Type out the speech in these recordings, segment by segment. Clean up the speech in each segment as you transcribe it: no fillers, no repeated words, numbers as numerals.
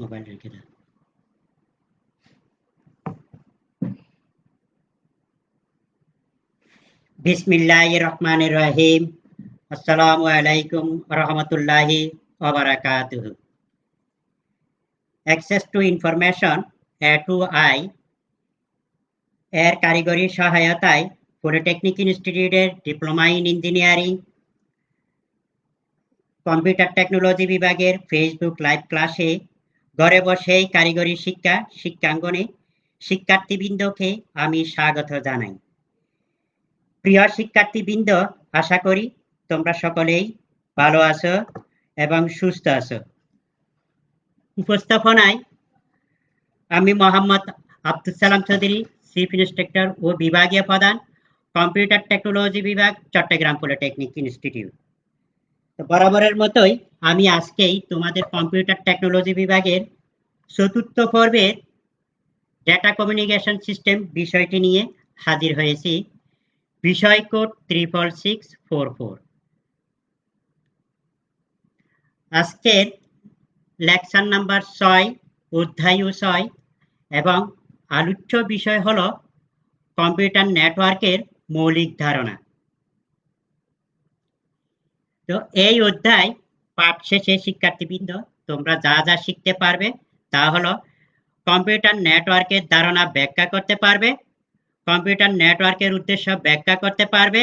Mobile রেখে দাও। বিসমিল্লাহির রহমানির রহিম। আসসালামু আলাইকুম ওয়া রাহমাতুল্লাহি ওয়া বারাকাতুহু। অ্যাক্সেস টু ইনফরমেশন A2I এর কারিগরি সহায়তায় পলিটেকনিক ইনস্টিটিউটের diploma in engineering computer technology বিভাগের ফেসবুক লাইভ ক্লাসে ঘরে বসেই কারিগরি শিক্ষাঙ্গনে শিক্ষার্থীবৃন্দকে আমি স্বাগত জানাই। প্রিয় শিক্ষার্থীবৃন্দ, আশা করি তোমরা সকলেই ভালো আছো এবং সুস্থ আছো। উপস্থাপনায় আমি মোহাম্মদ আব্দুল সালাম চৌধুরী, চিফ ইন্সট্রাক্টর ও বিভাগীয় প্রধান, কম্পিউটার টেকনোলজি বিভাগ, চট্টগ্রাম পলিটেকনিক ইনস্টিটিউট। তো বরাবরের মতোই আমি আজকেই তোমাদের কম্পিউটার টেকনোলজি বিভাগের চতুর্থ পর্বের ডেটা কমিউনিকেশন সিস্টেম বিষয়টি নিয়ে হাজির হয়েছি। বিষয় কোড 66644। আজকের লেকচার নাম্বার 6, অধ্যায় 6 এবং আলোচ্য বিষয় হলো কম্পিউটার নেটওয়ার্কের মৌলিক ধারণা। তো এই অধ্যায় পাঠ শেষে শিক্ষার্থীবৃন্দ তোমরা যা যা শিখতে পারবে তা হলো কম্পিউটার নেটওয়ার্কের ধারণা ব্যাখ্যা করতে পারবে, কম্পিউটার নেটওয়ার্কের উদ্দেশ্য ব্যাখ্যা করতে পারবে,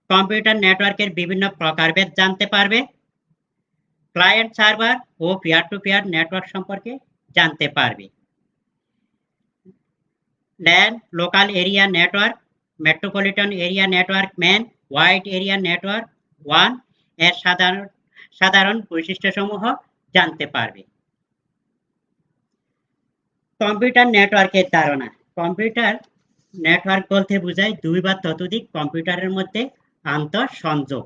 কম্পিউটার নেটওয়ার্কের বিভিন্ন প্রকারভেদ জানতে পারবে, ক্লায়েন্ট সার্ভার ও পিয়ার টু পিয়ার নেটওয়ার্ক সম্পর্কে জানতে পারবে। LAN local area network, metropolitan area network, MAN wide area network 1 এর সাধারণ বৈশিষ্ট্যসমূহ জানতে পারবে। কম্পিউটার নেটওয়ার্কের ধারণা। কম্পিউটার নেটওয়ার্ক বলতে বোঝায় 2 বা ততোধিক কম্পিউটারের মধ্যে আন্তঃসংযোগ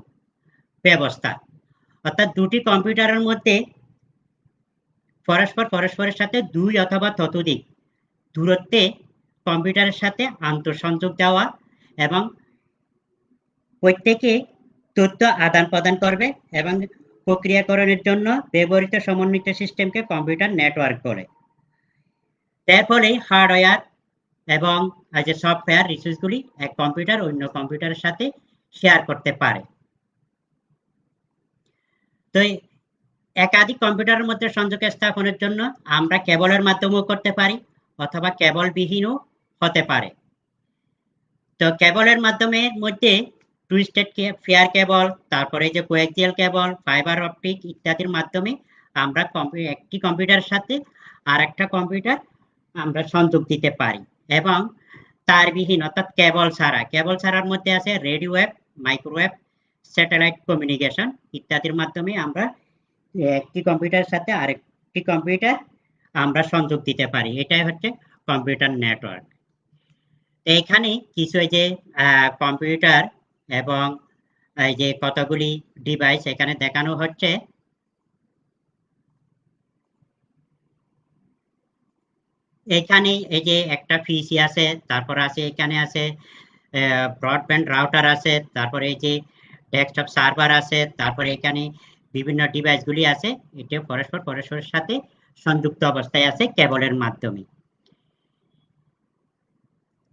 ব্যবস্থা, অর্থাৎ দুটি কম্পিউটারের মধ্যে পরস্পরের সাথে 2 অথবা ততোধিক দূরত্বে কম্পিউটারের সাথে আন্তঃসংযোগ দেওয়া এবং প্রত্যেকে তথ্য আদান প্রদান করবে এবং প্রক্রিয়াকরণের জন্য ব্যবহৃত সমন্বিত সিস্টেমকে কম্পিউটার নেটওয়ার্ক বলে। এর ফলে হার্ডওয়্যার এবং সফটওয়্যার রিসোর্সগুলি এক কম্পিউটার অন্য কম্পিউটারের সাথে শেয়ার করতে পারে। তো একাধিক কম্পিউটারের মধ্যে সংযোগ স্থাপনের জন্য আমরা কেবলের মাধ্যমেও করতে পারি অথবা কেবলবিহীনও হতে পারে। তো কেবলের মাধ্যমে মধ্যে টুইস্টেড পেয়ার কেবল, তারপরে যে কোয়াক্সিয়াল কেবল, ফাইবার অপটিক ইত্যাদির মাধ্যমে আমরা একটি কম্পিউটারের সাথে আর একটা কম্পিউটার আমরা সংযোগ দিতে পারি। এবং তারবিহীন অর্থাৎ কেবল ছাড়ার মধ্যে আছে radio wave, microwave, satellite communication ইত্যাদির মাধ্যমে আমরা একটি কম্পিউটারের সাথে আরেকটি কম্পিউটার আমরা সংযোগ দিতে পারি। এটাই হচ্ছে কম্পিউটার নেটওয়ার্ক। এখানে কিছু এই যে কম্পিউটার এবং এই যে কতগুলি ডিভাইস এখানে দেখানো হচ্ছে। এখানে এই যে একটা পিসি আছে, তারপর আছে এখানে আছে ব্রডব্যান্ড রাউটার আছে, তারপরে এই যে ডেস্কটপ সার্ভার আছে, তারপরে এখানে বিভিন্ন ডিভাইসগুলি আছে। এটা পরস্পরের সাথে সংযুক্ত অবস্থায় আছে কেবলের মাধ্যমে।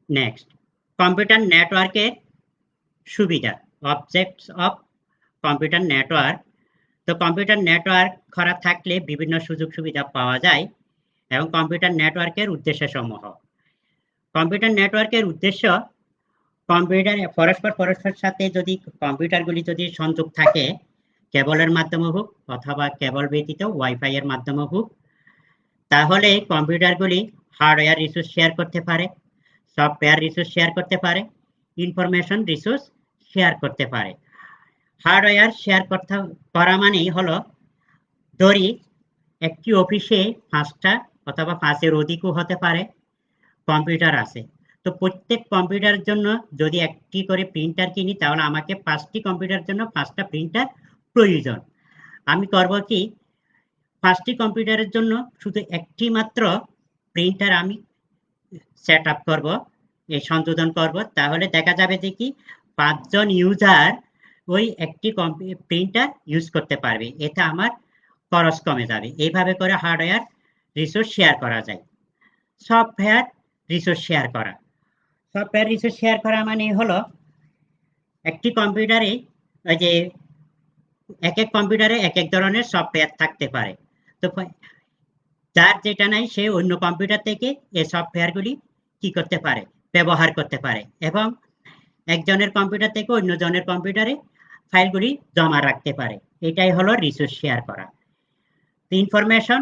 নেক্সট, কম্পিউটার নেটওয়ার্কের সুবিধা, অবজেক্টস অফ কম্পিউটার নেটওয়ার্ক। তো কম্পিউটার নেটওয়ার্ক করা থাকলে বিভিন্ন সুযোগ সুবিধা পাওয়া যায় এবং কম্পিউটার নেটওয়ার্কের উদ্দেশ্যসমূহ। কম্পিউটার নেটওয়ার্কের উদ্দেশ্য কম্পিউটার পরস্পরের সাথে যদি কম্পিউটারগুলি যদি সংযোগ থাকে কেবলের মাধ্যমে হোক অথবা কেবল ব্যতীত ওয়াইফাই এর মাধ্যমে হোক, তাহলে কম্পিউটারগুলি হার্ডওয়্যার রিসোর্স শেয়ার করতে পারে, সফটওয়্যার রিসোর্স শেয়ার করতে পারে, ইনফরমেশন রিসোর্স শেয়ার করতে পারে। হার্ডওয়্যার শেয়ার করা মানেই হলো, ধরি একটি অফিসে 5টা অথবা 5-এর অধিকও হতে পারে কম্পিউটার আছে। তো প্রত্যেক কম্পিউটারের জন্য যদি একটি করে প্রিন্টার কিনি তাহলে আমাকে 5টি কম্পিউটারের জন্য 5টা প্রিন্টার প্রয়োজন। আমি করব কি, 5টি কম্পিউটারের জন্য শুধু একটি মাত্র প্রিন্টার আমি সেট আপ করবো, এই সংযোজন করব। তাহলে দেখা যাবে যে কি 5 জন ইউজার ওই একটি প্রিন্টার ইউজ করতে পারবে। এতে আমার খরচ কমে যাবে। এইভাবে করে হার্ডওয়্যার রিসোর্স শেয়ার করা যায়। সফটওয়্যার রিসোর্স শেয়ার করা, সফটওয়্যার রিসোর্স শেয়ার করা মানে হলো একটি কম্পিউটারে ওই যে এক এক কম্পিউটারে এক এক ধরনের সফটওয়্যার থাকতে পারে। তো যার যেটা নাই সে অন্য কম্পিউটার থেকে এই সফটওয়্যারগুলি কি করতে পারে, ব্যবহার করতে পারে এবং একজনের কম্পিউটার থেকে অন্যজনের কম্পিউটারে ফাইলগুলি জমা রাখতে পারে। এটাই হলো রিসোর্স শেয়ার করা। ইনফরমেশন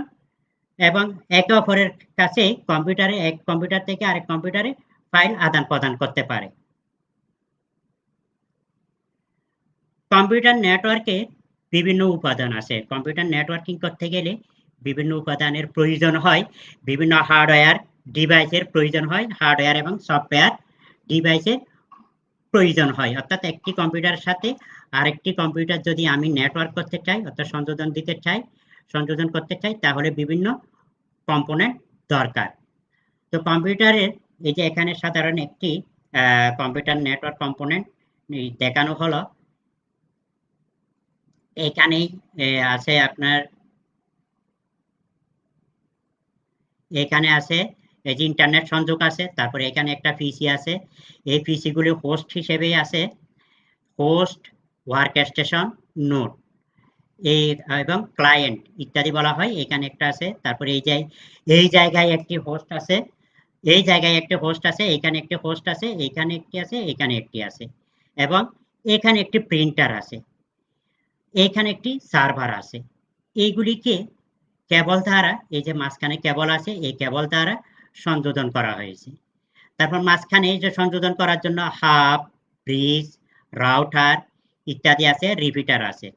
এবং একে অপরের কাছে কম্পিউটারে এক কম্পিউটার থেকে আরেক কম্পিউটারে ফাইল আদান প্রদান করতে পারে। কম্পিউটার নেটওয়ার্কে বিভিন্ন উপাদান আছে। কম্পিউটার নেটওয়ার্কিং করতে গেলে বিভিন্ন উপাদানের প্রয়োজন হয়, বিভিন্ন হার্ডওয়্যার ডিভাইসের প্রয়োজন হয়, হার্ডওয়্যার এবং সফটওয়্যার ডিভাইসের প্রয়োজন হয়। অর্থাৎ একটি কম্পিউটারের সাথে আরেকটি কম্পিউটার যদি আমি নেটওয়ার্ক করতে চাই, অর্থাৎ সংযোজন করতে চাই, তাহলে বিভিন্ন কম্পোনেন্ট দরকার। তো কম্পিউটারের এই যে এখানে সাধারণ একটি কম্পিউটার নেটওয়ার্ক কম্পোনেন্ট দেখানো হলো। এখানেই আছে আপনার, এখানে আছে এই যে ইন্টারনেট সংযোগ আছে, তারপরে এখানে একটা পিসি আছে, এই পিসিগুলি হোস্ট হিসেবে আছে, হোস্ট, ওয়ার্ক স্টেশন, নোড এই এবং ক্লায়েন্ট ইত্যাদি বলা হয়। এখানে একটা আছে, তারপরে এই জায়গায় একটি হোস্ট আছে, এই জায়গায় একটি হোস্ট আছে, এখানে একটি হোস্ট আছে, এখানে একটি আছে, এখানে একটি আছে এবং এখানে একটি প্রিন্টার আছে, এখানে একটি সার্ভার আছে। এইগুলিকে কেবল দ্বারা, এই যে মাঝখানে কেবল আছে, এই কেবল দ্বারা সংযোজন করা হয়েছে। তারপর মাঝখানে এই যে সংযোজন করার জন্য হাব, ব্রিজ, রাউটার ইত্যাদি আছে, রিপিটার আছে।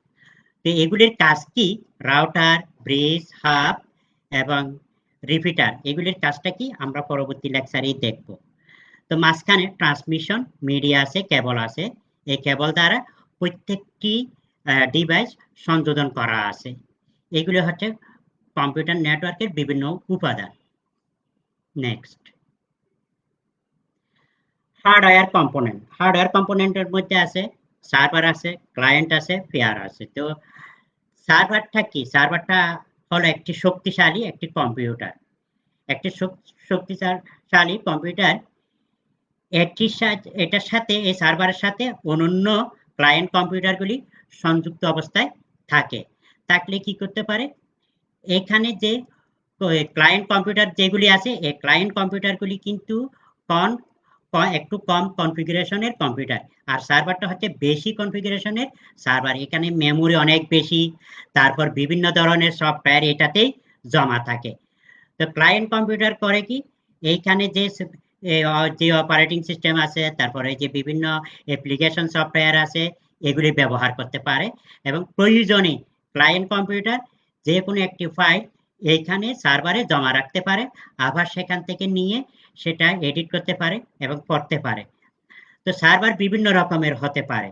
তো এগুলির কাজ কি? রাউটার, ব্রিজ, হাব এবং রিপিটার এগুলির কাজটা কি আমরা পরবর্তী লেকচারেই দেখব। তো মাঝখানে ট্রান্সমিশন মিডিয়া আছে, কেবল আছে, এই কেবল দ্বারা প্রত্যেকটি ডিভাইস সংযোজন করা আছে। এগুলি হচ্ছে কম্পিউটার নেটওয়ার্কের বিভিন্ন উপাদান। Next, hardware component. হার্ডওয়্যার কম্পোনেন্টের মধ্যে আছে সার্ভার আছে, ক্লায়েন্ট আছে, পেয়ার আছে। তো সার্ভারটা কি? সার্ভারটা হলো একটি শক্তিশালী একটি কম্পিউটার। একটি শক্তিশালী কম্পিউটার, এটার সাথে, এই সার্ভারের সাথে অন্যান্য ক্লায়েন্ট কম্পিউটারগুলি সংযুক্ত অবস্থায় থাকে। থাকলে কি করতে পারে, এখানে যে ক্লায়েন্ট কম্পিউটার যেগুলি আছে, এই ক্লায়েন্ট কম্পিউটারগুলি কিন্তু একটু কম কনফিগারেশনের কম্পিউটার, আর সার্ভারটা হচ্ছে বেশি কনফিগারেশনের সার্ভার। এখানে মেমোরি অনেক বেশি, তারপর বিভিন্ন ধরনের সফটওয়্যার এটাতেই জমা থাকে। তো ক্লায়েন্ট কম্পিউটার করে কি, এইখানে যে অপারেটিং সিস্টেম আছে, তারপরে যে বিভিন্ন অ্যাপ্লিকেশন সফটওয়্যার আছে, এগুলি ব্যবহার করতে পারে এবং প্রয়োজনে ক্লায়েন্ট কম্পিউটার যে কোনো একটি ফাইল এইখানে সার্ভারে জমা রাখতে পারে, আবার সেখান থেকে নিয়ে সেটা এডিট করতে পারে এবং পড়তে পারে। তো সার্ভার বিভিন্ন রকমের হতে পারে,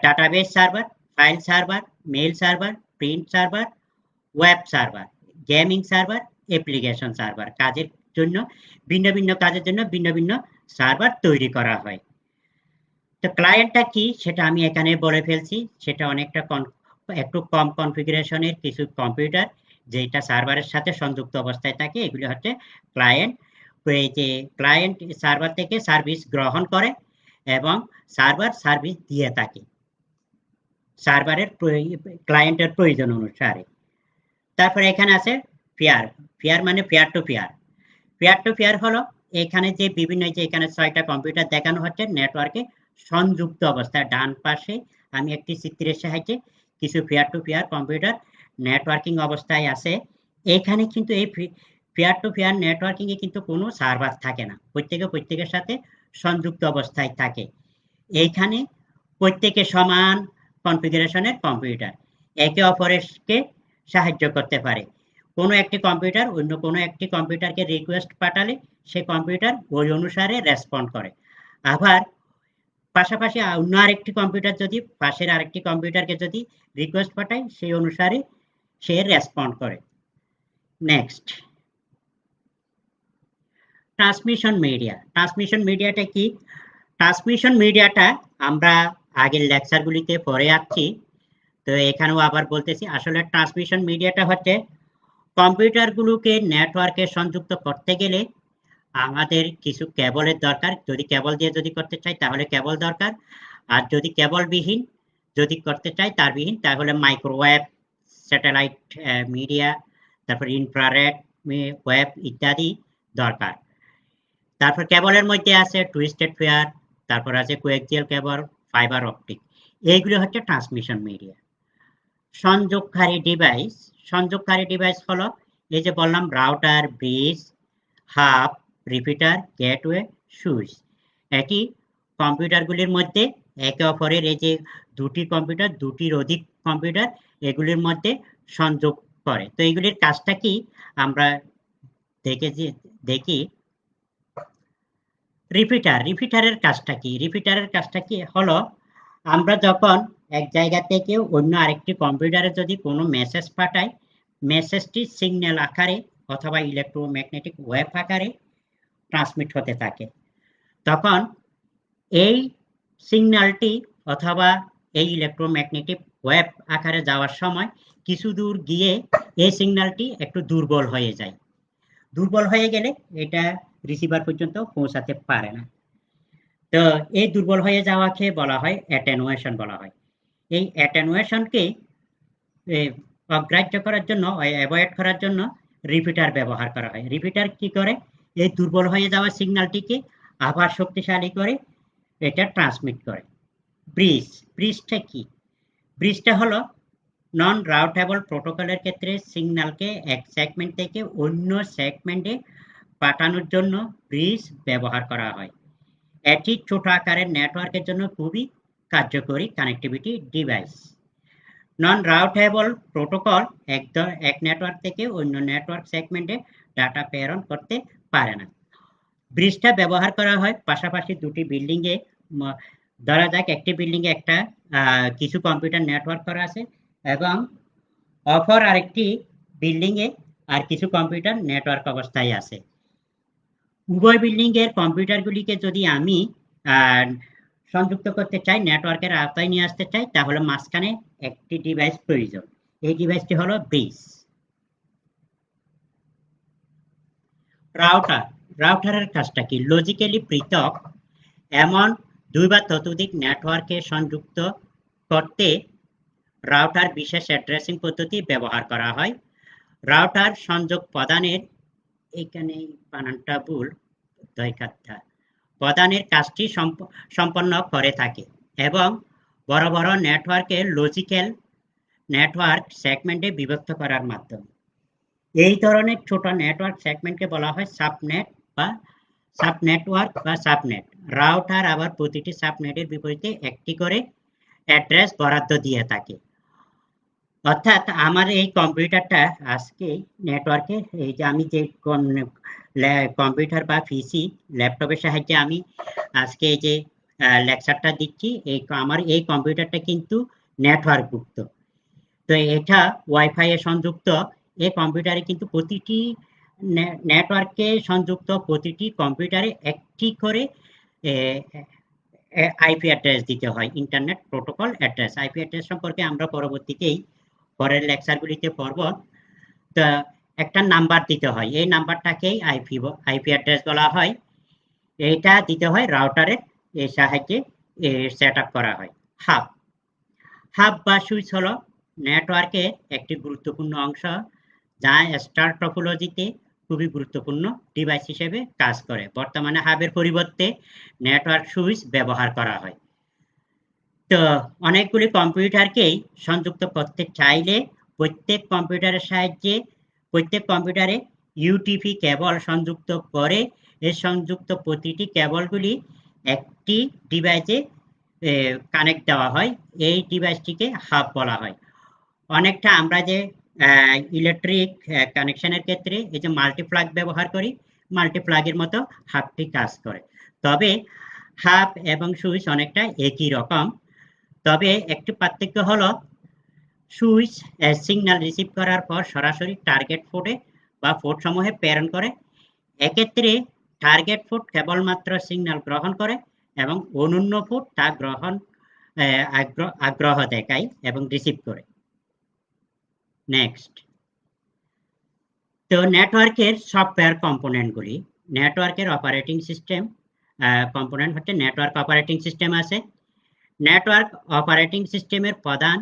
database server, file server, mail server, print server, web server, gaming server, application server. কাজের জন্য ভিন্ন ভিন্ন কাজের জন্য ভিন্ন ভিন্ন সার্ভার তৈরি করা হয়। তো ক্লায়েন্টটা কি সেটা আমি এখানে বলে ফেলছি, সেটা অনেকটা একটু কম কনফিগারেশনের কিছু কম্পিউটার যেটা সার্ভারের সাথে সংযুক্ত অবস্থায় থাকে, এগুলি হচ্ছে ক্লায়েন্ট। এই যে ক্লায়েন্ট সার্ভার থেকে সার্ভিস গ্রহণ করে এবং সার্ভার সার্ভিস দিয়ে থাকে সার্ভারের ক্লায়েন্টের প্রয়োজন অনুসারে। তারপরে এখানে আছে পেয়ার। পেয়ার মানে peer to peer. Peer to peer হলো এখানে যে বিভিন্ন, যে এখানে 6টা কম্পিউটার দেখানো হচ্ছে নেটওয়ার্কে সংযুক্ত অবস্থায়। ডান পাশে আমি একটি চিত্রের সাহায্যে কিছু peer to peer computer networking অবস্থায় আছে। এখানে কিন্তু এই পেয়ার টু পেয়ার নেটওয়ার্কিং এ কিন্তু কোনো সার্ভার থাকে না, প্রত্যেকের সাথে সংযুক্ত অবস্থায় থাকে। এইখানে প্রত্যেকে সমান কনফিগারেশনের কম্পিউটার একে অপরকে সাহায্য করতে পারে। কোনো একটি কম্পিউটার অন্য কোনো একটি কম্পিউটারকে রিকোয়েস্ট পাঠালে সে কম্পিউটার ওই অনুসারে রেসপন্ড করে। আবার পাশাপাশি অন্য আরেকটি কম্পিউটার যদি পাশের আরেকটি কম্পিউটারকে যদি রিকোয়েস্ট পাঠায়, সেই অনুসারে সে রেসপন্ড করে। Next, transmission media. ট্রান্সমিশন মিডিয়াটা কি? ট্রান্সমিশন মিডিয়াটা আমরা আগের লেকচারগুলিতে পড়ে আসছি। তো এখানেও আবার বলতেছি, আসলে ট্রান্সমিশন মিডিয়াটা হচ্ছে কম্পিউটারগুলোকে নেটওয়ার্কে সংযুক্ত করতে গেলে আমাদের কিছু কেবলের দরকার। যদি কেবল দিয়ে যদি করতে চাই তাহলে কেবল দরকার, আর যদি কেবলবিহীন যদি করতে চাই তারবিহীন তাহলে মাইক্রোওয়েভ, স্যাটেলাইট মিডিয়া, তারপর ইনফ্রারেড ওয়েভ ইত্যাদি দরকার। তারপর কেবলের মধ্যে আছে টুইস্টেড পেয়ার, তারপর আছে কোয়েক্সিয়াল কেবল, ফাইবার অপটিক, এইগুলো হচ্ছে ট্রান্সমিশন মিডিয়া। সংযোগকারী ডিভাইস হলো এই যে বললাম router, bridge, hub, repeater, gateway, switch. এটি কম্পিউটারগুলির মধ্যে একে অপরের এই যে দুটি কম্পিউটার, দুটির অধিক কম্পিউটার, এগুলির মধ্যে সংযোগ করে। তো এগুলির কাজটা কি আমরা দেখি। রিপিটারের কাজটা কি হলো, আমরা যখন এক জায়গা থেকে অন্য আরেকটি কম্পিউটারে যদি কোনো মেসেজ পাঠাই, মেসেজটি সিগন্যাল আকারে অথবা ইলেকট্রোম্যাগনেটিক ওয়েভ আকারে ট্রান্সমিট হতে থাকে। তখন এই সিগন্যালটি অথবা এই ইলেকট্রোম্যাগনেটিক ওয়েভ আকারে যাওয়ার সময় কিছু দূর গিয়ে এই সিগন্যালটি একটু দুর্বল হয়ে যায়। দুর্বল হয়ে গেলে এটা রিসিভার পর্যন্ত পৌঁছাতে পারে না। তো এই দুর্বল হয়ে যাওয়াকে বলা হয় অ্যাটেনুয়েশন বলা হয়। এই অ্যাটেনুয়েশনকে অগ্রাহ্য করার জন্য, অ্যাভয়েড করার জন্য রিপিটার ব্যবহার করা হয়। রিপিটার কি করে, এই দুর্বল হয়ে যাওয়া সিগন্যালটিকে আবার শক্তিশালী করে এটা ট্রান্সমিট করে। ব্রিজটা কি? ব্রিজটা হলো নন রাউটেবল প্রোটোকলের ক্ষেত্রে সিগন্যালকে এক সেগমেন্ট থেকে অন্য সেগমেন্টে পাঠানোর জন্য ব্রিজ ব্যবহার করা হয়। এটি ছোট আকারের নেটওয়ার্কের জন্য খুবই কার্যকরী কানেক্টিভিটি ডিভাইস। নন রাউটেবল প্রোটোকল এক নেটওয়ার্ক থেকে অন্য নেটওয়ার্ক সেগমেন্টে ডাটা প্রেরণ করতে পারে না। ব্রিজটা ব্যবহার করা হয় পাশাপাশি দুটি বিল্ডিংয়ে। ধরা যাক একটি বিল্ডিংয়ে একটা কিছু কম্পিউটার নেটওয়ার্ক করা আছে এবং অপর আরেকটি বিল্ডিংয়ে আর কিছু কম্পিউটার নেটওয়ার্ক অবস্থায় আছে। উভয় বিল্ডিংয়ের কম্পিউটারগুলিকে যদি আমি সংযুক্ত করতে চাই, নেটওয়ার্কের আওতায় নিয়ে আসতে চাই, তাহলে মাঝখানে একটি ডিভাইস প্রয়োজন। এই ডিভাইসটি হলো ব্রিজ। রাউটারের কাজটা কি? লজিক্যালি পৃথক এমন দুই বা ততোধিক নেটওয়ার্কে সংযুক্ত করতে রাউটার বিশেষ অ্যাড্রেসিং পদ্ধতি ব্যবহার করা হয়। রাউটার সংযোগ প্রদানের, এখানে বানানটা ভুল, প্রদানের কাজটি সম্পন্ন করে থাকে এবং বড় বড় নেটওয়ার্কের লজিক্যাল নেটওয়ার্ক সেগমেন্টে বিভক্ত করার মাধ্যমে। এই ধরনের ছোট নেটওয়ার্ক সেগমেন্টকে বলা হয় সাবনেট বা সাবনেটওয়ার্ক বা সাবনেট। রাউটার আবার প্রতিটি সাবনেটের বিপরীতে একটি করে অ্যাড্রেস বরাদ্দ দিয়ে থাকে। অর্থাৎ আমার এই কম্পিউটারটা আজকে নেটওয়ার্কে, এই যে আমি যে কম্পিউটার বা পিসি ল্যাপটপের সাহায্যে আমি আজকে এই যে লেকচারটা দিচ্ছি, আমার এই কম্পিউটারটা কিন্তু নেটওয়ার্কযুক্ত। তো এটা ওয়াইফাই এ সংযুক্ত। এই কম্পিউটারে কিন্তু প্রতিটি নেটওয়ার্কে সংযুক্ত প্রতিটি কম্পিউটারে একটি করে আইপি অ্যাড্রেস দিতে হয়, internet protocol address. IP address সম্পর্কে আমরা পরবর্তীতেই পরের লেকচারগুলিতে পড়ব। তো একটা নাম্বার দিতে হয়, এই নাম্বারটাকেই আইপি অ্যাড্রেস বলা হয়। এটা দিতে হয় রাউটারের সাহায্যে সেট আপ করা হয়। হাব বা সুইচ হলো নেটওয়ার্কের একটি গুরুত্বপূর্ণ অংশ, যা স্টার টপোলজিতে খুবই গুরুত্বপূর্ণ ডিভাইস হিসেবে কাজ করে। বর্তমানে হাবের পরিবর্তে নেটওয়ার্ক সুইচ ব্যবহার করা হয়। তো অনেকগুলি কম্পিউটারকেই সংযুক্ত করতে চাইলে প্রত্যেক কম্পিউটারে ইউটিপি কেবল সংযুক্ত করে এই সংযুক্ত প্রতিটি কেবলগুলি একটি ডিভাইসে কানেক্ট দেওয়া হয়। এই ডিভাইসটিকে হাব বলা হয়। অনেকটা আমরা যে ইলেকট্রিক কানেকশনের ক্ষেত্রে এই যে মাল্টিপ্লাগ ব্যবহার করি, মাল্টিপ্লাগের মতো হাবটি কাজ করে। তবে হাব এবং সুইচ অনেকটা একই রকম। তবে একটি পার্থক্য হলো সুইচ সিগন্যাল রিসিভ করার পর সরাসরি টার্গেট পোর্টে বা পোর্ট সমূহে প্রেরণ করে। এক্ষেত্রে টার্গেট পোর্ট কেবলমাত্র সিগন্যাল গ্রহণ করে এবং অন্যান্য পোর্ট তা গ্রহণ আগ্রহ দেখায় এবং রিসিভ করে। নেক্সট, তো নেটওয়ার্কের সফটওয়্যার কম্পোনেন্টগুলি, নেটওয়ার্কের অপারেটিং সিস্টেম কম্পোনেন্ট হচ্ছে নেটওয়ার্ক অপারেটিং সিস্টেম আছে। নেটওয়ার্ক অপারেটিং সিস্টেমের প্রধান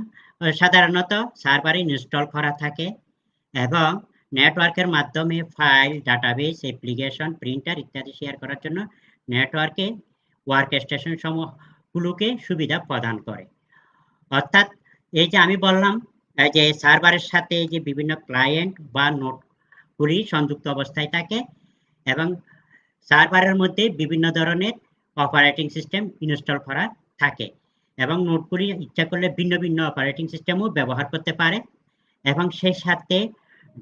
সাধারণত সার্ভারে ইনস্টল করা থাকে এবং নেটওয়ার্কের মাধ্যমে ফাইল, ডাটাবেস, অ্যাপ্লিকেশন, প্রিন্টার ইত্যাদি শেয়ার করার জন্য নেটওয়ার্কে ওয়ার্কস্টেশন সমূহগুলোকে সুবিধা প্রদান করে। অর্থাৎ এই যে আমি বললাম যে সার্ভারের সাথে যে বিভিন্ন ক্লায়েন্ট বা নোডগুলি সংযুক্ত অবস্থায় থাকে এবং সার্ভারের মধ্যে বিভিন্ন ধরনের অপারেটিং সিস্টেম ইনস্টল করা থাকে এবং নোডগুলি ইচ্ছা করলে ভিন্ন ভিন্ন অপারেটিং সিস্টেমও ব্যবহার করতে পারে এবং সেই সাথে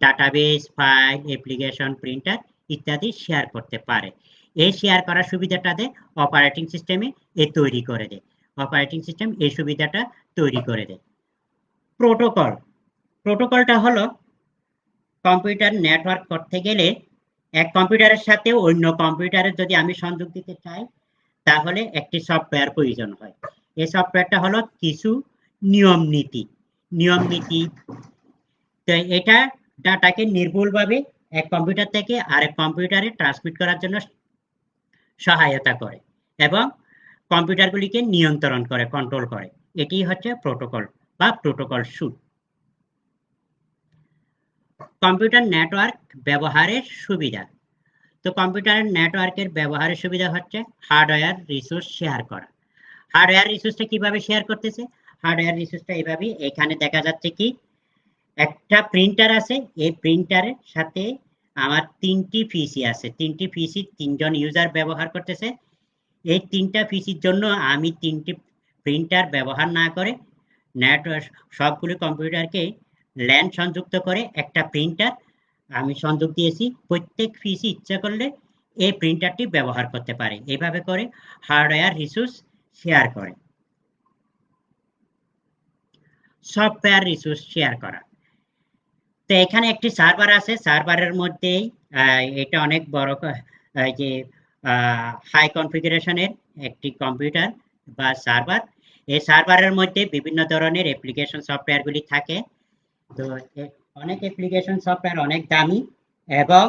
ডাটাবেস, ফাইল, অ্যাপ্লিকেশন, প্রিন্টার ইত্যাদি শেয়ার করতে পারে। এই শেয়ার করার সুবিধাটাতে অপারেটিং সিস্টেমে তৈরি করে দেয়, অপারেটিং সিস্টেম এই সুবিধাটা তৈরি করে দেয়। প্রোটোকল, প্রোটোকলটা হলো কম্পিউটার নেটওয়ার্ক করতে গেলে এক কম্পিউটারের সাথে অন্য কম্পিউটারে যদি আমি সংযোগ দিতে চাই তাহলে একটি সফটওয়্যার প্রয়োজন হয়। এই সফটওয়্যারটা হলো কিছু নিয়ম নীতি। তো এটা ডাটাকে নির্ভুলভাবে এক কম্পিউটার থেকে আরেক কম্পিউটারে ট্রান্সমিট করার জন্য সহায়তা করে এবং কম্পিউটারগুলিকে নিয়ন্ত্রণ করে, কন্ট্রোল করে। এটি হচ্ছে প্রোটোকল বা প্রোটোকল স্যুট। কম্পিউটার নেটওয়ার্ক ব্যবহারের সুবিধা, তো কম্পিউটার নেটওয়ার্কের ব্যবহারের সুবিধা হচ্ছে হার্ডওয়্যার রিসোর্স শেয়ার করা। হার্ডওয়্যার রিসোর্সটা কিভাবে শেয়ার করতেছে? হার্ডওয়্যার রিসোর্সটা এইভাবে, এখানে দেখা যাচ্ছে কি একটা প্রিন্টার আছে, এই প্রিন্টারের সাথে আমার 3টি পিসি আছে, 3টি পিসি 3জন ইউজার ব্যবহার করতেছে। এই 3টা পিসির জন্য আমি 3টি প্রিন্টার ব্যবহার না করে নেটওয়ার্ক সবগুলো কম্পিউটারকে ল্যান সংযুক্ত করে একটা প্রিন্টার আমি সংযোগ দিয়েছি। প্রত্যেক পিসি ইচ্ছা করলে এই প্রিন্টারটি ব্যবহার করতে পারে। এইভাবে করে হার্ডওয়্যার রিসোর্স শেয়ার করে। সফটওয়্যার রিসোর্স শেয়ার করা, তো এখানে একটি সার্ভার আছে, সার্ভারের মধ্যেই এটা অনেক বড় যে হাই কনফিগারেশনের একটি কম্পিউটার বা সার্ভার। এই সার্ভারের মধ্যে বিভিন্ন ধরনের অ্যাপ্লিকেশন সফটওয়্যারগুলি থাকে। তো অনেক অ্যাপ্লিকেশন সফটওয়্যার অনেক দামি এবং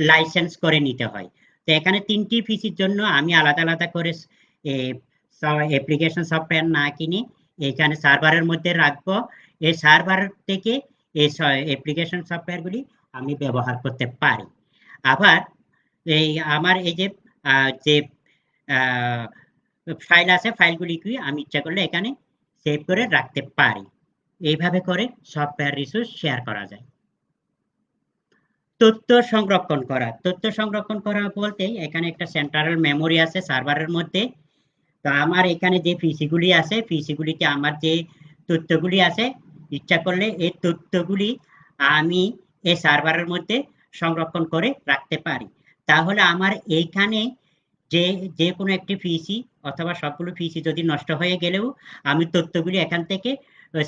লাইসেন্স করে নিতে হয়। তো এখানে 3টি পিসির জন্য আমি আলাদা আলাদা করে অ্যাপ্লিকেশন সফটওয়্যার না কিনে এখানে সার্ভারের মধ্যে রাখবো। এই সার্ভার থেকে এই অ্যাপ্লিকেশন সফটওয়্যারগুলি আমি ব্যবহার করতে পারি। আবার এই আমার এই যে ফাইল আছে, ফাইলগুলিকে আমি ইচ্ছা করলে এখানে সেভ করে রাখতে পারি। এইভাবে করে সফটওয়্যার রিসোর্স শেয়ার করা যায়। তথ্য সংরক্ষণ করা, তথ্য সংরক্ষণ করা বলতে এখানে একটা সেন্ট্রাল মেমোরি আছে সার্ভারের মধ্যে। তো আমার এখানে যে পিসিগুলি আছে, পিসিগুলিতে আমার যে তথ্যগুলি আছে, ইচ্ছা করলে এই তথ্যগুলি আমি এই সার্ভারের মধ্যে সংরক্ষণ করে রাখতে পারি। তাহলে আমার এইখানে যে কোনো একটি পিসি অথবা সবগুলো পিসি যদি নষ্ট হয়ে গেলেও আমি তথ্যগুলি এখান থেকে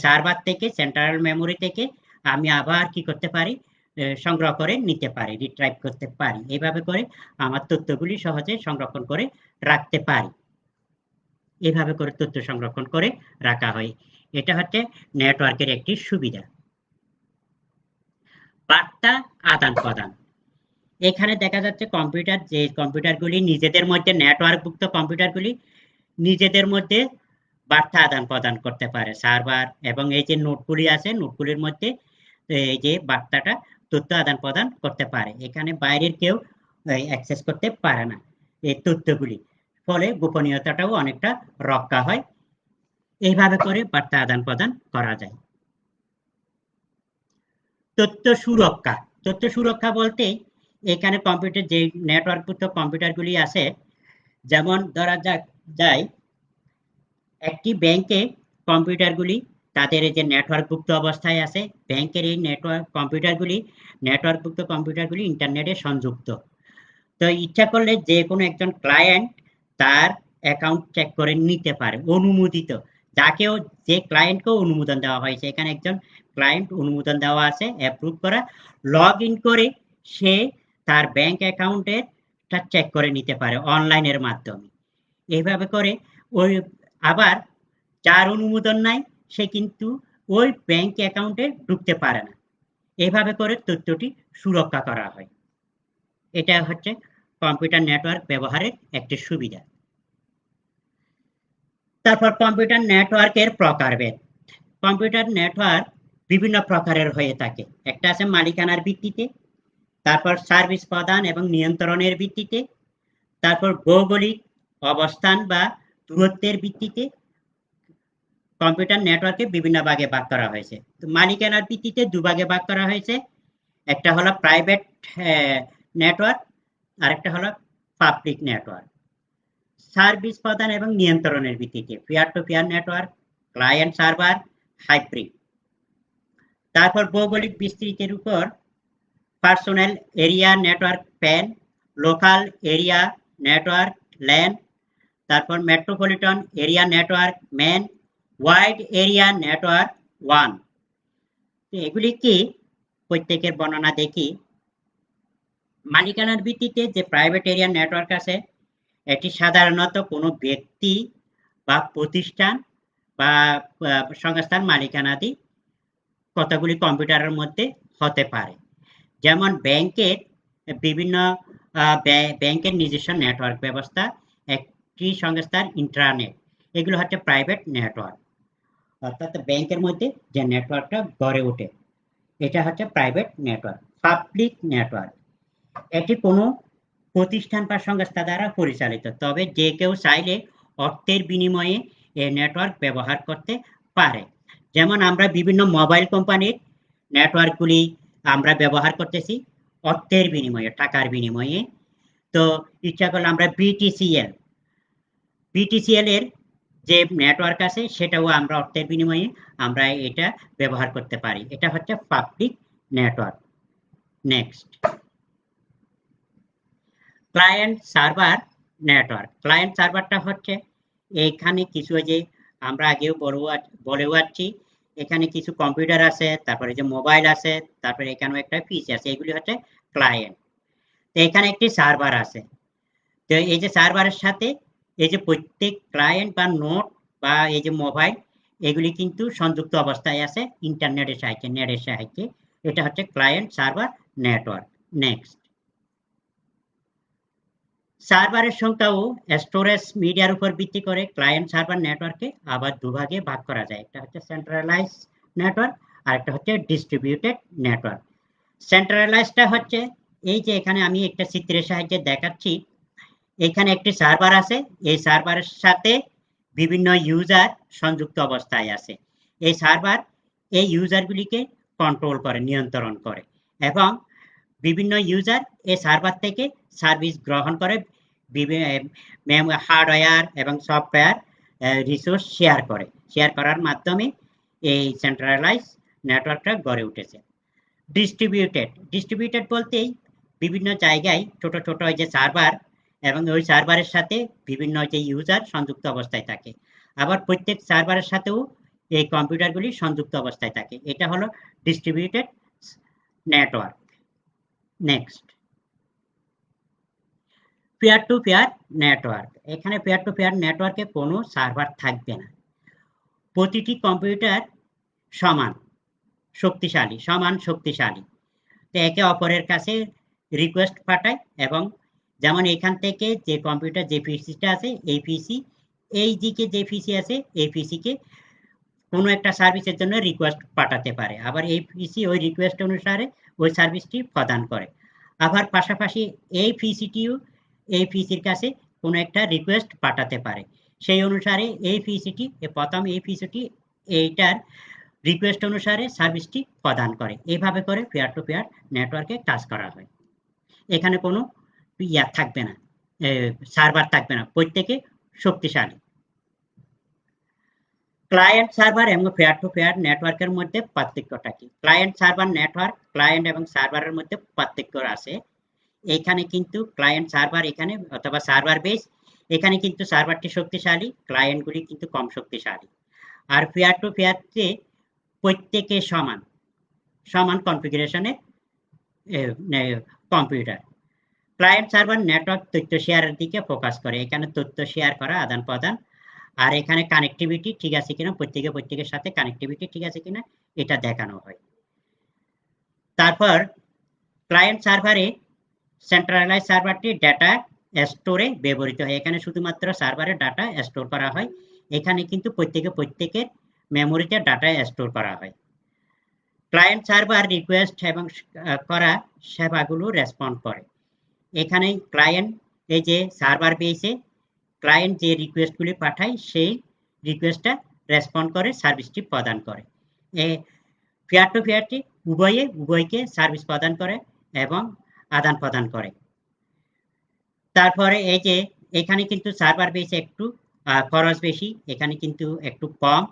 সার্ভার থেকে সেন্ট্রাল মেমোরি থেকে আমি আবার কি করতে পারি, সংগ্রহ করে নিতে পারি, রিট্রাইভ করতে পারি। এইভাবে করে আমার তথ্যগুলি সহজে সংরক্ষণ করে রাখতে পারি। এভাবে করে তথ্য সংরক্ষণ করে রাখা হয়। এটা হচ্ছে নেটওয়ার্কের একটি সুবিধা। বার্তা আদান প্রদান, এখানে দেখা যাচ্ছে কম্পিউটার, যে কম্পিউটারগুলি নিজেদের মধ্যে নেটওয়ার্কভুক্ত কম্পিউটারগুলি নিজেদের মধ্যে বার্তা আদান প্রদান করতে পারে সার্ভার এবং এই যে নোটগুলি আছে, নোটগুলির মধ্যে এই যে বার্তাটা তথ্য আদান প্রদান করতে পারে। এখানে বাইরের কেউ অ্যাক্সেস করতে পারে না এই তথ্যগুলি, ফলে গোপনীয়তাটাও অনেকটা রক্ষা হয়। এইভাবে করে বার্তা আদান প্রদান করা যায়। তথ্য সুরক্ষা, তথ্য সুরক্ষা বলতে এখানে কম্পিউটার যে নেটওয়ার্কভুক্ত কম্পিউটারগুলি আছে, যেমন ধরা যায় একটি ব্যাংকে কম্পিউটারগুলি তাদের এই যে নেটওয়ার্কভুক্ত অবস্থায় আছে, ব্যাংকের এই নেটওয়ার্কভুক্ত কম্পিউটারগুলি ইন্টারনেটে সংযুক্ত। তো ইচ্ছা করলে যে কোনো একজন ক্লায়েন্ট তার অ্যাকাউন্ট চেক করে নিতে পারে, অনুমোদিত, যাকেও যে ক্লায়েন্টকেও অনুমোদন দেওয়া হয়েছে, এখানে একজন ক্লায়েন্ট অনুমোদন দেওয়া আছে, অ্যাপ্রুভ করা, লগ ইন করে সে তার ব্যাংক অ্যাকাউন্টের চেক করে নিতে পারে অনলাইনের মাধ্যমে। এইভাবে করে ওই আবার যার অনুমোদন নাই সে কিন্তু ওই ব্যাংক অ্যাকাউন্টে ঢুকতে পারে না। এভাবে করে তথ্যটি সুরক্ষা করা হয়। এটা হচ্ছে কম্পিউটার নেটওয়ার্ক ব্যবহারের একটি সুবিধা। তারপর কম্পিউটার নেটওয়ার্কের প্রকারভেদ। কম্পিউটার নেটওয়ার্ক বিভিন্ন প্রকারের হয়ে থাকে। একটা আছে মালিকানার ভিত্তিতে, তারপর সার্ভিস প্রদান এবং নিয়ন্ত্রণের ভিত্তিতে, তারপর ভৌগোলিক অবস্থান বা দূরত্বের ভিত্তিতে কম্পিউটার নেটওয়ার্কে বিভিন্ন ভাগে ভাগ করা হয়েছে। তো মালিকানার ভিত্তিতে দুভাগে ভাগ করা হয়েছে। একটা হলো প্রাইভেট নেটওয়ার্ক, আরেকটা হলো পাবলিক নেটওয়ার্ক। সার্ভিস প্রদান এবং নিয়ন্ত্রণের ভিত্তিতে peer to peer network, client server, hybrid. তারপর ভৌগোলিক বিস্তৃতির উপর personal area network PAN, local area network LAN, তারপর metropolitan area network MAN, wide area network ওয়ান। এগুলি কি প্রত্যেকের বর্ণনা দেখি। মালিকানার ভিত্তিতে যে প্রাইভেট এরিয়া নেটওয়ার্ক আছে, এটি সাধারণত কোনো ব্যক্তি বা প্রতিষ্ঠান বা সংস্থার মালিকানাধীন কতগুলি কম্পিউটারের মধ্যে হতে পারে। যেমন ব্যাংকের বিভিন্ন ব্যাংকের নিজস্ব নেটওয়ার্ক ব্যবস্থা, একটি সংস্থার ইন্ট্রানেট, এগুলো হচ্ছে প্রাইভেট নেটওয়ার্ক। অর্থাৎ ব্যাংকের মধ্যে যে নেটওয়ার্কটা গড়ে ওঠে, এটা হচ্ছে প্রাইভেট নেটওয়ার্ক। পাবলিক নেটওয়ার্ক, এটি কোনো প্রতিষ্ঠান বা সংস্থা দ্বারা পরিচালিত, তবে যে কেউ চাইলে অর্থের বিনিময়ে এই নেটওয়ার্ক ব্যবহার করতে পারে। যেমন আমরা বিভিন্ন মোবাইল কোম্পানির নেটওয়ার্কগুলি আমরা ব্যবহার করতেছি অর্থের বিনিময়ে, টাকার বিনিময়ে। তো ইচ্ছা করলে আমরা বিটিসিএল এর যে নেটওয়ার্ক আছে সেটাও আমরা অর্থের বিনিময়ে আমরা এটা ব্যবহার করতে পারি। এটা হচ্ছে public network. Next, client server network. Client সার্ভারটা হচ্ছে এখানে কিছু যে আমরা আগেও বলেও আসছি, এখানে কিছু কম্পিউটার আছে, তারপরে যে মোবাইল আছে, তারপরে এখানেও একটা পিসি আছে, এগুলি হচ্ছে ক্লায়েন্ট। তো এখানে একটি সার্ভার আছে। তো এই যে সার্ভারের সাথে এই যে প্রত্যেক ক্লায়েন্ট বা নোট বা এই যে মোবাইল, এগুলি কিন্তু সংযুক্ত অবস্থায় আছে ইন্টারনেটের সাহায্যে, নেটের সাহায্যে। এটা হচ্ছে ক্লায়েন্ট সার্ভার নেটওয়ার্ক। নেক্সট, সার্ভারের সংখ্যা ও স্টোরেজ মিডিয়ার উপর ভিত্তি করে ক্লায়েন্ট সার্ভার নেটওয়ার্কে আবার দুভাগে ভাগ করা যায়। একটা হচ্ছে সেন্ট্রালাইজ নেটওয়ার্ক আর একটা হচ্ছে ডিস্ট্রিবিউটেড নেটওয়ার্ক। সেন্ট্রালাইজটা হচ্ছে এই যে এখানে আমি একটা চিত্রের সাহায্যে দেখাচ্ছি, এখানে একটি সার্ভার আছে, এই সার্ভারের সাথে বিভিন্ন ইউজার সংযুক্ত অবস্থায় আছে। এই সার্ভার এই ইউজারগুলিকে কন্ট্রোল করে, নিয়ন্ত্রণ করে, এবং বিভিন্ন ইউজার এই সার্ভার থেকে সার্ভিস গ্রহণ করে, হার্ডওয়্যার এবং সফটওয়্যার রিসোর্স শেয়ার করার মাধ্যমে এই সেন্ট্রালাইজ নেটওয়ার্কটা গড়ে উঠেছে। ডিস্ট্রিবিউটেড বলতেই বিভিন্ন জায়গায় ছোট ছোট ওই যে সার্ভার এবং ওই সার্ভারের সাথে বিভিন্ন যে ইউজার সংযুক্ত অবস্থায় থাকে, আবার প্রত্যেক সার্ভারের সাথেও এই কম্পিউটারগুলি সংযুক্ত অবস্থায় থাকে। এটা হলো distributed network. Next, peer to peer network. এখানে পেয়ার টু পেয়ার নেটওয়ার্কে কোনো সার্ভার থাকবে না। প্রতিটি কম্পিউটার সমান শক্তিশালী, তো একে অপরের কাছে রিকোয়েস্ট পাঠায়, এবং যেমন এখান থেকে যে কম্পিউটার যে পিসিটা আছে, এই পিসি এই দিকে যে পিসি আছে এই পিসিকে কোনো একটা সার্ভিসের জন্য রিকোয়েস্ট পাঠাতে পারে, আবার এই পিসি ওই রিকোয়েস্ট অনুসারে ওই সার্ভিসটি প্রদান করে। আবার পাশাপাশি এই পিসিটিও এই পিসির কাছে কোনো একটা রিকোয়েস্ট পাঠাতে পারে, সেই অনুসারে এই পিসিটি প্রথম এই পিসিটি এইটার রিকোয়েস্ট অনুসারে সার্ভিসটি প্রদান করে। এইভাবে করে পেয়ার টু পেয়ার নেটওয়ার্কে কাজ করা হয়। এখানে কোনো থাকবে না, সার্ভার থাকবে না, প্রত্যেকে শক্তিশালী। ক্লায়েন্ট সার্ভার এবং পেয়ার টু পেয়ার নেটওয়ার্কের মধ্যে পার্থক্যটা কি? ক্লায়েন্ট সার্ভার নেটওয়ার্ক, ক্লায়েন্ট এবং সার্ভারের মধ্যে পার্থক্য আছে। এখানে কিন্তু ক্লায়েন্ট সার্ভার এখানে অথবা সার্ভার বেস, এখানে কিন্তু সার্ভারটি শক্তিশালী, ক্লায়েন্টগুলি কিন্তু কম শক্তিশালী। আর পেয়ার টু পেয়ারতে প্রত্যেকে সমান কনফিগারেশনের কম্পিউটার। ক্লায়েন্ট সার্ভার নেটওয়ার্ক তথ্য শেয়ারের দিকে ফোকাস করে, এখানে তথ্য শেয়ার করা, আদান প্রদান, আর এখানে কানেক্টিভিটি ঠিক আছে কিনা, প্রত্যেকের সাথে কানেক্টিভিটি ঠিক আছে কিনা এটা দেখানো হয়। তারপর ক্লায়েন্ট সার্ভারে সেন্ট্রালাইজ সার্ভারটি ডাটা স্টোরে ব্যবহৃত হয়। এখানে শুধুমাত্র সার্ভারে ডাটা স্টোর করা হয়, এখানে কিন্তু প্রত্যেকের মেমোরিতে ডাটা স্টোর করা হয়। ক্লায়েন্ট সার্ভার রিকোয়েস্ট এবং করা সেবাগুলো রেসপন্ড করে। এখানে ক্লায়েন্ট এই যে সার্ভার বেসে ক্লায়েন্ট যে রিকোয়েস্টগুলি পাঠায় সেই রিকোয়েস্টটা রেসপন্ড করে সার্ভিসটি প্রদান করে। পিয়ার টু পিয়ারটি উভয়কে সার্ভিস প্রদান করে এবং আদান প্রদান করে। তারপরে এই যে এখানে কিন্তু সার্ভার বেসে একটু খরচ বেশি, এখানে কিন্তু একটু কম,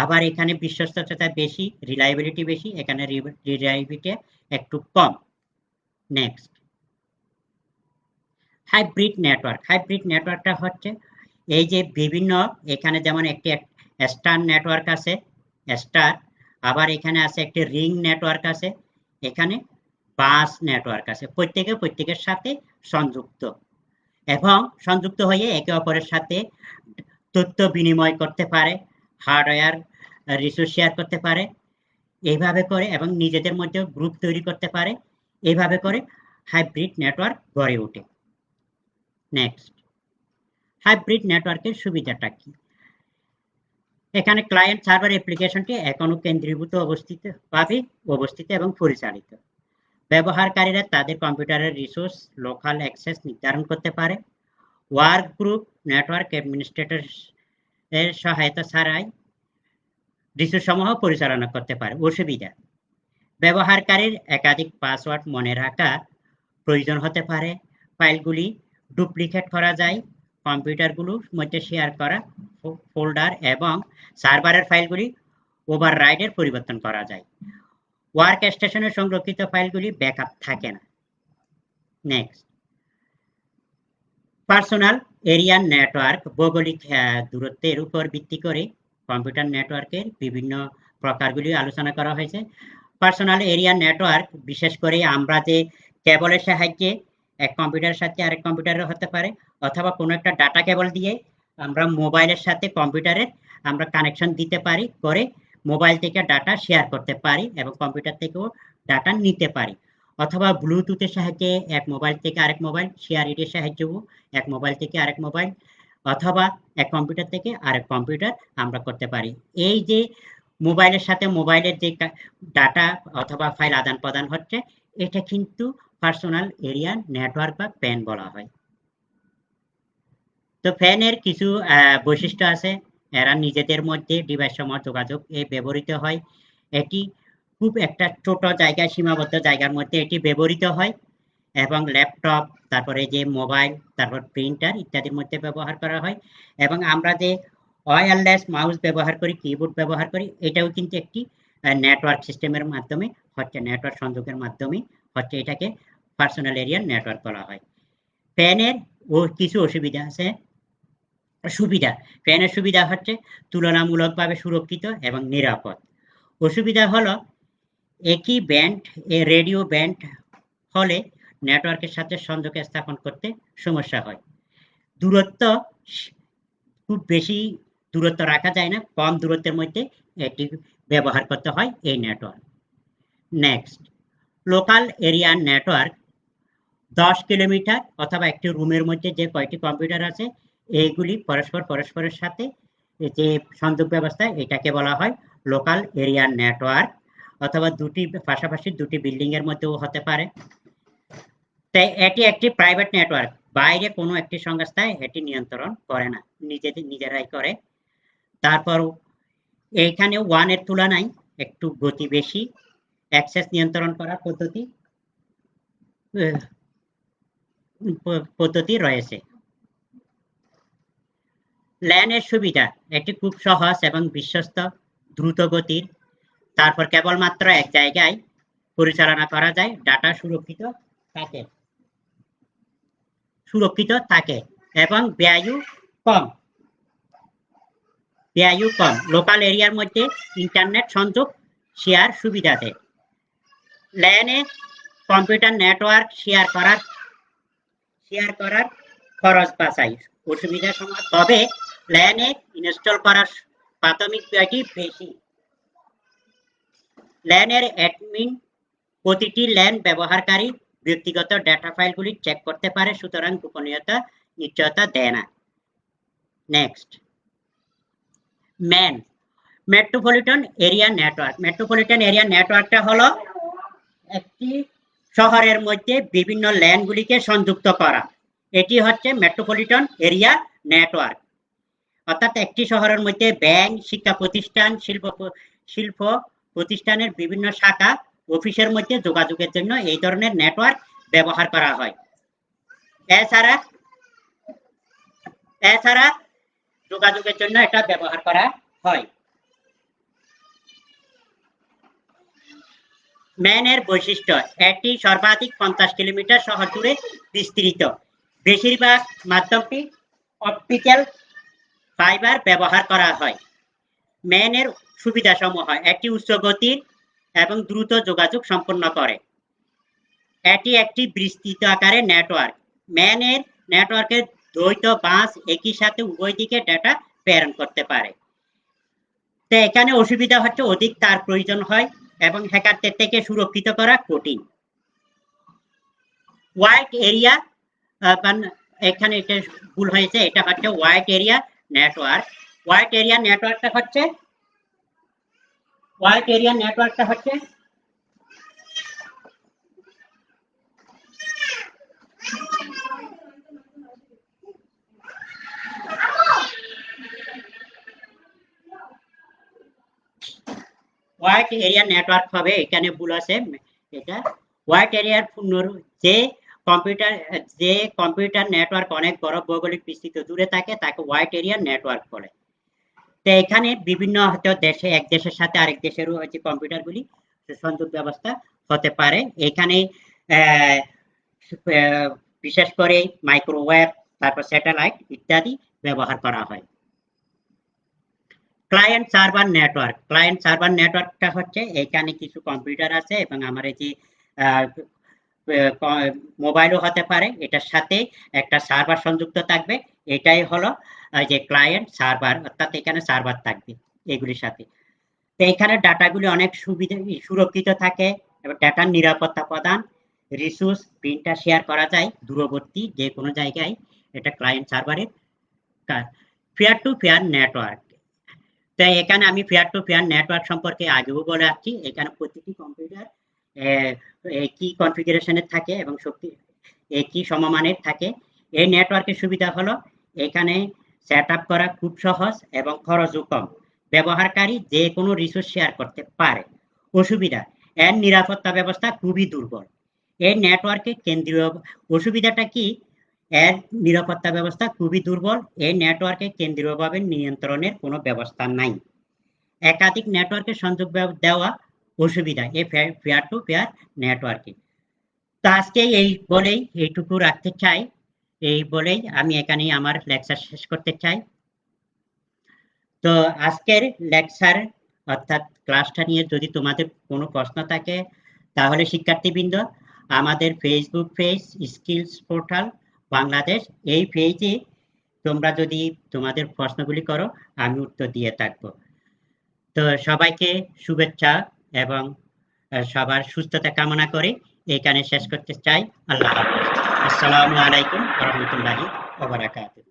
আবার এখানে বিশ্বস্ততা বেশি, রিলায়েবিলিটি বেশি, এখানে রিলায়েবিলিটি একটু কম। Next, hybrid network. হাইব্রিড নেটওয়ার্কটা হচ্ছে এই যে বিভিন্ন, এখানে যেমন একটি স্টার নেটওয়ার্ক আছে, স্টার, আবার এখানে আছে একটি রিং নেটওয়ার্ক আছে, এখানে বাস নেটওয়ার্ক আছে, প্রত্যেকের সাথে সংযুক্ত এবং সংযুক্ত হয়ে একে অপরের সাথে তথ্য বিনিময় করতে পারে, হার্ডওয়্যার রিসোর্স শেয়ার করতে পারে, এইভাবে করে, এবং নিজেদের মধ্যে গ্রুপ তৈরি করতে পারে, এইভাবে করে হাইব্রিড নেটওয়ার্ক গড়ে ওঠে। নেক্সট, হাইব্রিড নেটওয়ার্কের সুবিধাটা কি? এখানে ক্লায়েন্ট সার্ভার অ্যাপ্লিকেশনটি এখনো কেন্দ্রীভূত অবস্থিত এবং পরিচালিত। ব্যবহারকারীরা তাদের কম্পিউটারের রিসোর্স লোকাল অ্যাক্সেস নির্ধারণ করতে পারে। ওয়ার্ক গ্রুপ নেটওয়ার্ক অ্যাডমিনিস্ট্রেটর এর সহায়তা ছাড়াই রিসোর্স সমূহ পরিচালনা করতে পারে। অসুবিধা, ব্যবহারকারীর একাধিক পাসওয়ার্ড মনে রাখা প্রয়োজন হতে পারে, ফাইলগুলি ডুপ্লিকেট করা যায়, কম্পিউটারগুলোর মধ্যে শেয়ার করা ফোল্ডার এবং সার্ভারের ফাইলগুলি ওভাররাইডের পরিবর্তন করা যায়। ওয়ার্ক স্টেশনে সংরক্ষিত ফাইলগুলি ব্যাকআপ থাকে না। Next, personal area network. ভৌগোলিক দূরত্বের উপর ভিত্তি করে কম্পিউটার নেটওয়ার্কের বিভিন্ন প্রকারগুলি আলোচনা করা হয়েছে। পার্সোনাল এরিয়া নেটওয়ার্ক বিশেষ করে আমরা যে কেবলের সাহায্যে এক কম্পিউটারের সাথে আরেক কম্পিউটারের হতে পারে, অথবা কোনো একটা ডাটা কেবল দিয়ে আমরা মোবাইলের সাথে কম্পিউটারের আমরা কানেকশন দিতে পারি, করে মোবাইল থেকে ডাটা শেয়ার করতে পারি এবং কম্পিউটার থেকেও ডাটা নিতে পারি, অথবা ব্লুটুথের সাহায্যে এক মোবাইল থেকে আরেক মোবাইল, শেয়ারিংয়ের সাহায্যেও এক মোবাইল থেকে আরেক মোবাইল, অথবা এক কম্পিউটার থেকে আরেক কম্পিউটার আমরা করতে পারি। এই যে মোবাইলের সাথে মোবাইলের যে ডাটা অথবা ফাইল আদান প্রদান হচ্ছে, এটা কিন্তু পার্সোনাল এরিয়া নেটওয়ার্ক বা প্যান বলা হয়। তো ফ্যানের কিছু বৈশিষ্ট্য আছে, এরা নিজেদের মধ্যে ডিভাইস সমূহ যোগাযোগ ব্যবহৃত হয়। এটি খুব একটা ছোট জায়গায়, সীমাবদ্ধ জায়গার মধ্যে এটি ব্যবহৃত হয় এবং ল্যাপটপ, তারপরে যে মোবাইল, তারপর প্রিন্টার ইত্যাদির মধ্যে ব্যবহার করা হয়। এবং আমরা যে ওয়্যারলেস মাউস ব্যবহার করি, কিবোর্ড ব্যবহার করি, এটাও কিন্তু একটি নেটওয়ার্ক সিস্টেমের মাধ্যমে হচ্ছে, নেটওয়ার্ক সংযোগের মাধ্যমে হচ্ছে, এটাকে পার্সোনাল এরিয়া নেটওয়ার্ক বলা হয়। ফ্যানের কিছু অসুবিধা আছে। সুবিধা, ফ্যানের সুবিধা হচ্ছে তুলনামূলকভাবে সুরক্ষিত এবং নিরাপদ। অসুবিধা হলো একই ব্যান্ড রেডিও ব্যান্ড হলে নেটওয়ার্কের সাথে সংযোগ স্থাপন করতে সমস্যা হয়। দূরত্ব, খুব বেশি দূরত্ব রাখা যায় না, কম দূরত্বের মধ্যে এটি ব্যবহার করতে হয় এই network. Next, local area network. 10 kilometre অথবা একটি রুমের মধ্যে যে কয়টি কম্পিউটার আছে, এইগুলি পরস্পরের সাথে যে সংযোগ ব্যবস্থা, এটাকে বলা হয় লোকাল এরিয়া নেটওয়ার্ক, অথবা পাশাপাশি দুটি বিল্ডিং এর মধ্যেও হতে পারে। তাই এটি একটি প্রাইভেট নেটওয়ার্ক, বাইরে কোনো একটি সংস্থা এটি নিয়ন্ত্রণ করে না, নিজেরাই করে। তারপর এইখানে ওয়ানের তুলনায় একটু গতি বেশি, অ্যাক্সেস নিয়ন্ত্রণ করার পদ্ধতি রয়েছে। ল্যানের সুবিধা, এটি খুব সহজ এবং বিশ্বস্ত, দ্রুত গতির, তারপর কেবলমাত্র এক জায়গায় পরিচালনা করা যায়, ডাটা সুরক্ষিত থাকে এবং ব্যয়ও কম। লোকাল এরিয়ার মধ্যে ইন্টারনেট সংযোগ শেয়ার সুবিধা দেয়। ল্যানে কম্পিউটার নেটওয়ার্ক শেয়ার করার খরচ বাঁচায়। অসুবিধার সময়, তবে ল্যানে ইনস্টল করার প্রাথমিক ব্যয়টি বেশি। ল্যানের অ্যাডমিন প্রতিটি ল্যান ব্যবহারকারী ব্যক্তিগত ডেটা ফাইলগুলি চেক করতে পারে, সুতরাং গোপনীয়তা নিশ্চয়তা দেয় না। Next, MAN metropolitan area network. Metropolitan area নেটওয়ার্কটা হলো একটি শহরের মধ্যে বিভিন্ন ল্যানগুলিকে সংযুক্ত করা। এটি হচ্ছে মেট্রোপলিটন এরিয়া নেটওয়ার্ক। অর্থাৎ একটি শহরের মধ্যে ব্যাংক, শিক্ষা প্রতিষ্ঠান, শিল্প প্রতিষ্ঠানের বিভিন্ন শাখা অফিসের মধ্যে যোগাযোগের জন্য এই ধরনের নেটওয়ার্ক ব্যবহার করা হয়। এছাড়া যোগাযোগের জন্য এটা ব্যবহার করা হয়। ম্যানের বৈশিষ্ট্য, এটি সর্বাধিক 50 কিলোমিটার শহর জুড়ে বিস্তৃত। বেশিরভাগ মাধ্যমটি অপটিক্যাল ফাইবার ব্যবহার করা হয়। ম্যানের সুবিধাসমূহ, এটি উচ্চ গতির এবং দ্রুত যোগাযোগ সম্পন্ন করে। এটি একটি বিস্তৃত আকারের নেটওয়ার্ক। ম্যানের নেটওয়ার্কের দ্বৈত বাস একই সাথে উভয় দিকে ডেটা প্রেরণ করতে পারে। তো এখানে অসুবিধা হচ্ছে অধিক তার প্রয়োজন হয় এবং হ্যাকারদের থেকে সুরক্ষিত করা কঠিন। ওয়াইড এরিয়া, এখানে এটা ভুল হয়েছে, এটা হচ্ছে wide area network. Wide area নেটওয়ার্কটা হচ্ছে ওয়াইড এরিয়া নেটওয়ার্ক হবে, এখানে ভুল আছে। এটা ওয়াইড এরিয়ার পূর্ণরূপ, যে কম্পিউটার নেটওয়ার্ক অনেক বড় ভৌগোলিক বিস্তৃত দূরে থাকে তাকে ওয়াইড এরিয়া নেটওয়ার্ক বলে। তো এখানে বিভিন্ন হয়তো দেশে, এক দেশের সাথে আরেক দেশেরও হচ্ছে কম্পিউটারগুলি সংযোগ ব্যবস্থা হতে পারে। এখানে বিশেষ করে মাইক্রোওয়েভ, তারপর স্যাটেলাইট ইত্যাদি ব্যবহার করা হয়। Client server network. Client server নেটওয়ার্কটা হচ্ছে এখানে কিছু কম্পিউটার আছে এবং আমার এই যে মোবাইলও হতে পারে, এটার সাথে একটা সার্ভার সংযুক্ত থাকবে। এটাই হলো যে ক্লায়েন্ট সার্ভার, অর্থাৎ এখানে সার্ভার থাকবে এগুলির সাথে। তো এখানে ডাটাগুলি অনেক সুরক্ষিত থাকে এবং ডাটার নিরাপত্তা প্রদান, রিসোর্স প্রিন্টার শেয়ার করা যায় দূরবর্তী যে কোনো জায়গায়। এটা ক্লায়েন্ট সার্ভারের কাজ। Peer to peer network. তাই এখানে আমি পেয়ার টু পেয়ার নেটওয়ার্ক সম্পর্কে আগেও বলে আসছি। এখানে প্রতিটি কম্পিউটার একই কনফিগারেশনের থাকে এবং শক্তি একই সমমানের থাকে। এই নেটওয়ার্কের সুবিধা হলো এখানে সেট আপ করা খুব সহজ এবং খরচও কম। ব্যবহারকারী যে কোনো রিসোর্স শেয়ার করতে পারে। অসুবিধা, এর নিরাপত্তা ব্যবস্থা খুবই দুর্বল। এই নেটওয়ার্কে কেন্দ্রীয় অসুবিধাটা কি, এর নিরাপত্তা ব্যবস্থা খুবই দুর্বল। এই নেটওয়ার্কে কেন্দ্রীয়ভাবে নিয়ন্ত্রণের কোনো ব্যবস্থা নাই। একাধিক নেটওয়ার্কে সংযোগ দেওয়া অসুবিধা এই পেয়ার টু পেয়ার নেটওয়ার্কে। তো আজকে এই বলেই এইটুকু রাখতে চাই। এই বলেই আমি এখানে আমার লেকচার শেষ করতে চাই। তো আজকের লেকচার অর্থাৎ ক্লাসটা নিয়ে যদি তোমাদের কোনো প্রশ্ন থাকে তাহলে শিক্ষার্থীবৃন্দ আমাদের Facebook page skills portal Bangladesh, এই পেজে তোমরা যদি তোমাদের প্রশ্নগুলি করো আমি উত্তর দিয়ে থাকবো। তো সবাইকে শুভেচ্ছা এবং সবার সুস্থতা কামনা করে এখানে শেষ করতে চাই। আল্লাহ হাফেজ। আসসালামু আলাইকুম ওয়া রাহমাতুল্লাহি ওয়া বারাকাতুহু।